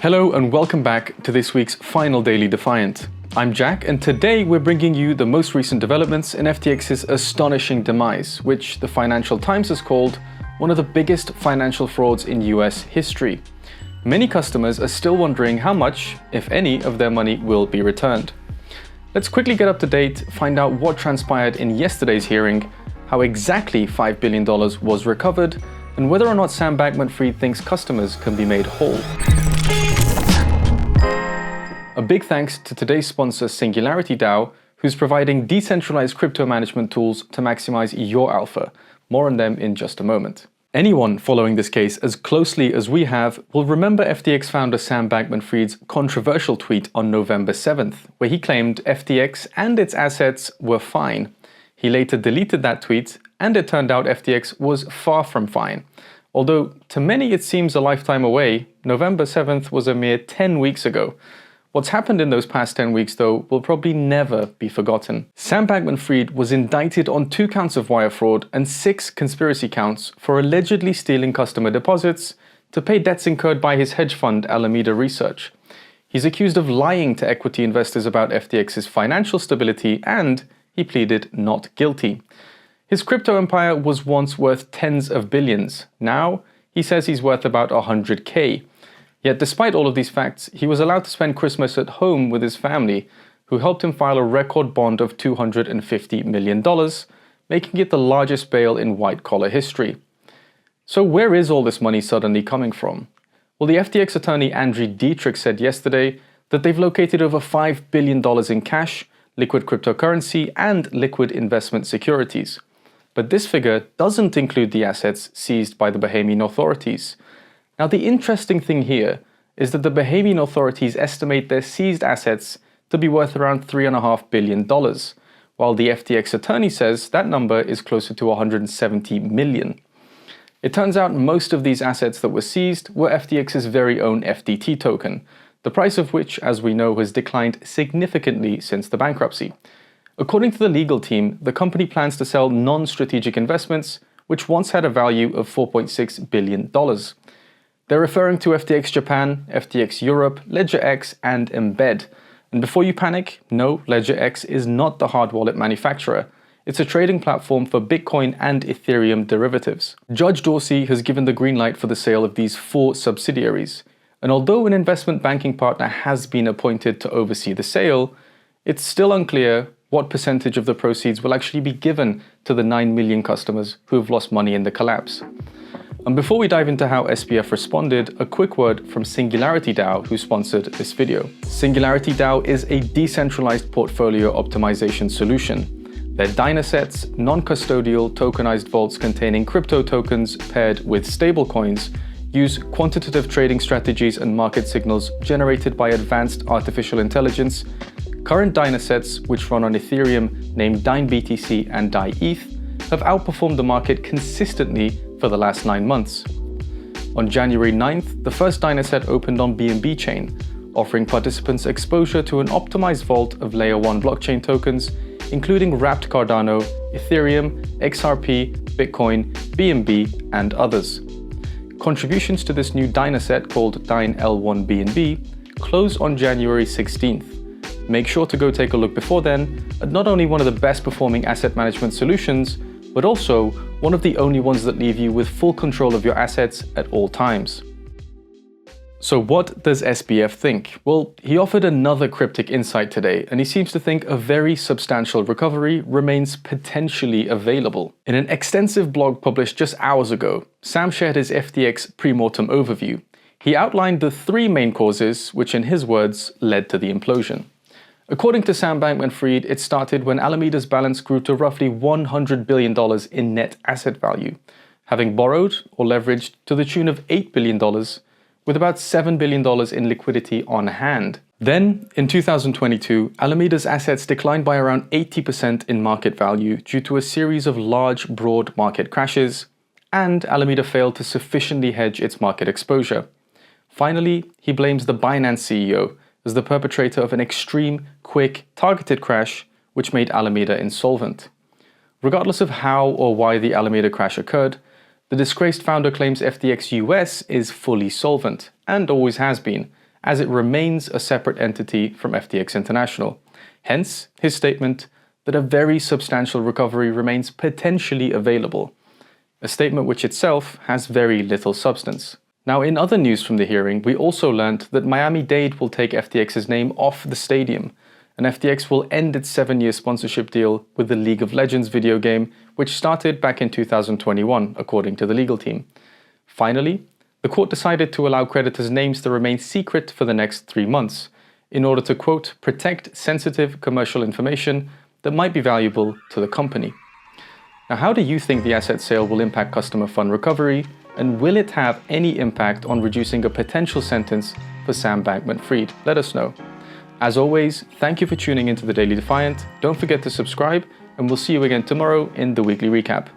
Hello and welcome back to this week's final Daily Defiant. I'm Jack, and today we're bringing you the most recent developments in FTX's astonishing demise, which the Financial Times has called one of the biggest financial frauds in US history. Many customers are still wondering how much, if any, of their money will be returned. Let's quickly get up to date, find out what transpired in yesterday's hearing, how exactly $5 billion was recovered, and whether or not Sam Bankman-Fried thinks customers can be made whole. A big thanks to today's sponsor Singularity DAO, who's providing decentralized crypto management tools to maximize your alpha. More on them in just a moment. Anyone following this case as closely as we have will remember FTX founder Sam Bankman-Fried's controversial tweet on November 7th, where he claimed FTX and its assets were fine. He later deleted that tweet, and it turned out FTX was far from fine. Although to many it seems a lifetime away, November 7th was a mere 10 weeks ago. What's happened in those past 10 weeks, though, will probably never be forgotten. Sam Bankman-Fried was indicted on 2 counts of wire fraud and 6 conspiracy counts for allegedly stealing customer deposits to pay debts incurred by his hedge fund, Alameda Research. He's accused of lying to equity investors about FTX's financial stability, and he pleaded not guilty. His crypto empire was once worth tens of billions. Now, he says he's worth about 100K. Yet despite all of these facts, he was allowed to spend Christmas at home with his family, who helped him file a record bond of $250 million, making it the largest bail in white-collar history. So where is all this money suddenly coming from? Well, the FTX attorney Andrew Dietrich said yesterday that they've located over $5 billion in cash, liquid cryptocurrency, and liquid investment securities. But this figure doesn't include the assets seized by the Bahamian authorities. Now, the interesting thing here is that the Bahamian authorities estimate their seized assets to be worth around $3.5 billion, while the FTX attorney says that number is closer to $170 million. It turns out most of these assets that were seized were FTX's very own FTT token, the price of which, as we know, has declined significantly since the bankruptcy. According to the legal team, the company plans to sell non-strategic investments, which once had a value of $4.6 billion. They're referring to FTX Japan, FTX Europe, LedgerX, and Embed. And before you panic, no, LedgerX is not the hard wallet manufacturer. It's a trading platform for Bitcoin and Ethereum derivatives. Judge Dorsey has given the green light for the sale of these 4 subsidiaries. And although an investment banking partner has been appointed to oversee the sale, it's still unclear what percentage of the proceeds will actually be given to the 9 million customers who have lost money in the collapse. And before we dive into how SBF responded, a quick word from Singularity DAO, who sponsored this video. Singularity DAO is a decentralized portfolio optimization solution. Their Dynasets, non-custodial tokenized vaults containing crypto tokens paired with stablecoins, use quantitative trading strategies and market signals generated by advanced artificial intelligence. Current Dynasets, which run on Ethereum named DynBTC and DyETH, have outperformed the market consistently for the last 9 months. On January 9th, the first Dynaset opened on BNB chain, offering participants exposure to an optimized vault of Layer 1 blockchain tokens, including wrapped Cardano, Ethereum, XRP, Bitcoin, BNB, and others. Contributions to this new Dynaset, called Dyn L1 BNB, close on January 16th. Make sure to go take a look before then at not only one of the best performing asset management solutions, but also one of the only ones that leave you with full control of your assets at all times. So what does SBF think? Well, he offered another cryptic insight today, and he seems to think a very substantial recovery remains potentially available. In an extensive blog published just hours ago, Sam shared his FTX pre-mortem overview. He outlined the 3 main causes, which in his words, led to the implosion. According to Sam Bankman-Fried, it started when Alameda's balance grew to roughly $100 billion in net asset value, having borrowed or leveraged to the tune of $8 billion, with about $7 billion in liquidity on hand. Then, in 2022, Alameda's assets declined by around 80% in market value due to a series of large, broad market crashes, and Alameda failed to sufficiently hedge its market exposure. Finally, he blames the Binance CEO as the perpetrator of an extreme, quick, targeted crash which made Alameda insolvent. Regardless of how or why the Alameda crash occurred, the disgraced founder claims FTX US is fully solvent, and always has been, as it remains a separate entity from FTX International. Hence, his statement that a very substantial recovery remains potentially available, a statement which itself has very little substance. Now, in other news from the hearing, we also learned that Miami-Dade will take FTX's name off the stadium, and FTX will end its 7-year sponsorship deal with the League of Legends video game, which started back in 2021, according to the legal team. Finally, the court decided to allow creditors' names to remain secret for the next 3 months, in order to, quote, protect sensitive commercial information that might be valuable to the company. Now, how do you think the asset sale will impact customer fund recovery, and will it have any impact on reducing a potential sentence for Sam Bankman-Fried? Let us know. As always, thank you for tuning into the Daily Defiant. Don't forget to subscribe, and we'll see you again tomorrow in the weekly recap.